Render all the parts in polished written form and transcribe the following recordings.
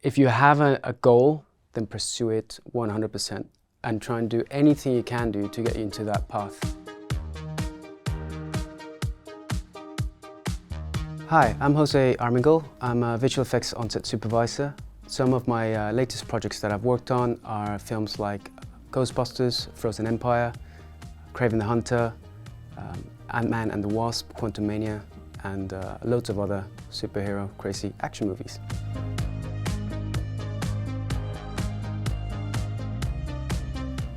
If you have a goal, then pursue it 100% and try and do anything you can do to get you into that path. Hi, I'm Jose Armengel. I'm a Visual Effects Onset Supervisor. Some of my latest projects that I've worked on are films like Ghostbusters, Frozen Empire, Kraven the Hunter, Ant-Man and the Wasp, Quantumania, and loads of other superhero crazy action movies.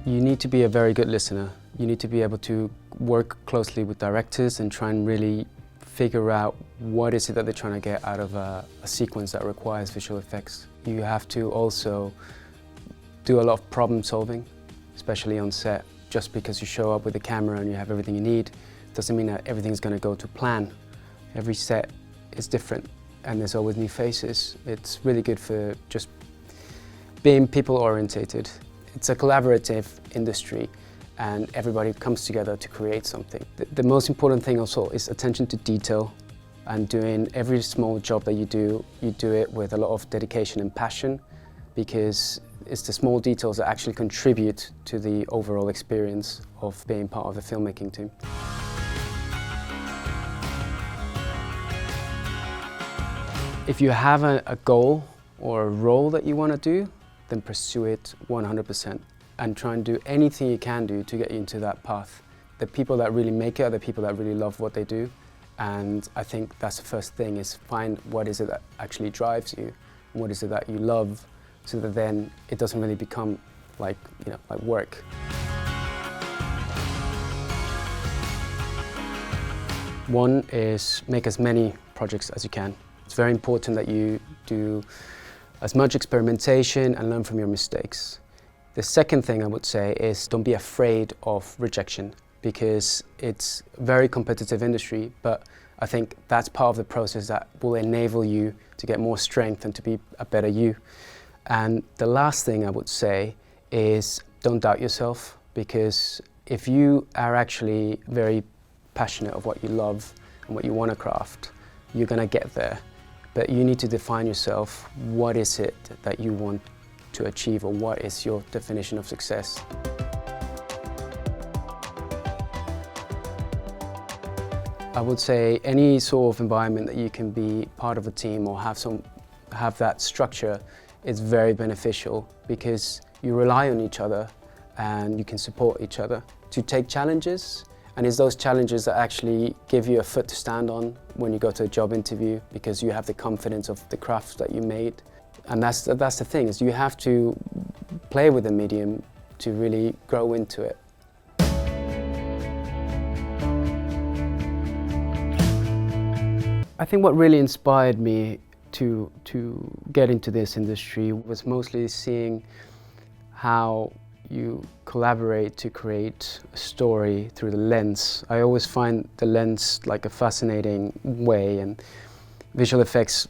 You need to be a very good listener. You need to be able to work closely with directors and try and really figure out what is it that they're trying to get out of a sequence that requires visual effects. You have to also do a lot of problem solving, especially on set. Just because you show up with a camera and you have everything you need doesn't mean that everything's going to go to plan. Every set is different and there's always new faces. It's really good for just being people-orientated. It's a collaborative industry and everybody comes together to create something. The most important thing also is attention to detail, and doing every small job that you do it with a lot of dedication and passion, because it's the small details that actually contribute to the overall experience of being part of the filmmaking team. If you have a goal or a role that you want to do, then pursue it 100% and try and do anything you can do to get you into that path. The people that really make it are the people that really love what they do, and I think that's the first thing, is find what is it that actually drives you, and what is it that you love, so that then it doesn't really become like work. One is make as many projects as you can. It's very important that you do as much experimentation and learn from your mistakes. The second thing I would say is don't be afraid of rejection, because it's a very competitive industry, but I think that's part of the process that will enable you to get more strength and to be a better you. And the last thing I would say is don't doubt yourself, because if you are actually very passionate of what you love and what you want to craft, you're going to get there. But you need to define yourself. What is it that you want to achieve, or what is your definition of success? I would say any sort of environment that you can be part of a team or have that structure is very beneficial, because you rely on each other and you can support each other to take challenges. And it's those challenges that actually give you a foot to stand on when you go to a job interview, because you have the confidence of the craft that you made. And that's the thing, is you have to play with the medium to really grow into it. I think what really inspired me to get into this industry was mostly seeing how you collaborate to create a story through the lens. I always find the lens like a fascinating way, and visual effects,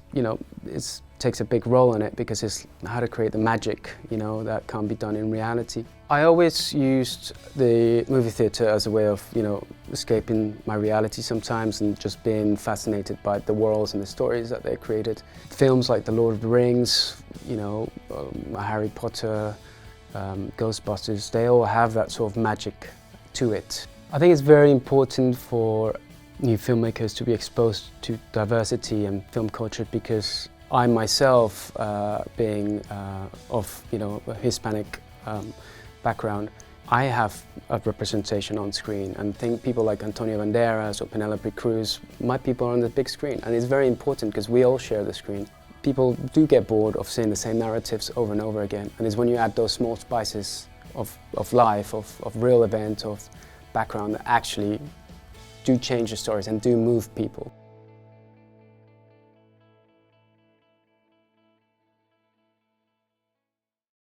takes a big role in it, because it's how to create the magic, that can't be done in reality. I always used the movie theatre as a way of, escaping my reality sometimes and just being fascinated by the worlds and the stories that they created. Films like The Lord of the Rings, Harry Potter, Ghostbusters, they all have that sort of magic to it. I think it's very important for new filmmakers to be exposed to diversity and film culture, because I myself, being of a Hispanic background, I have a representation on screen, and think people like Antonio Banderas or Penelope Cruz might be on the big screen, and it's very important because we all share the screen. People do get bored of seeing the same narratives over and over again, and it's when you add those small spices of life, of real event, of background, that actually do change the stories and do move people.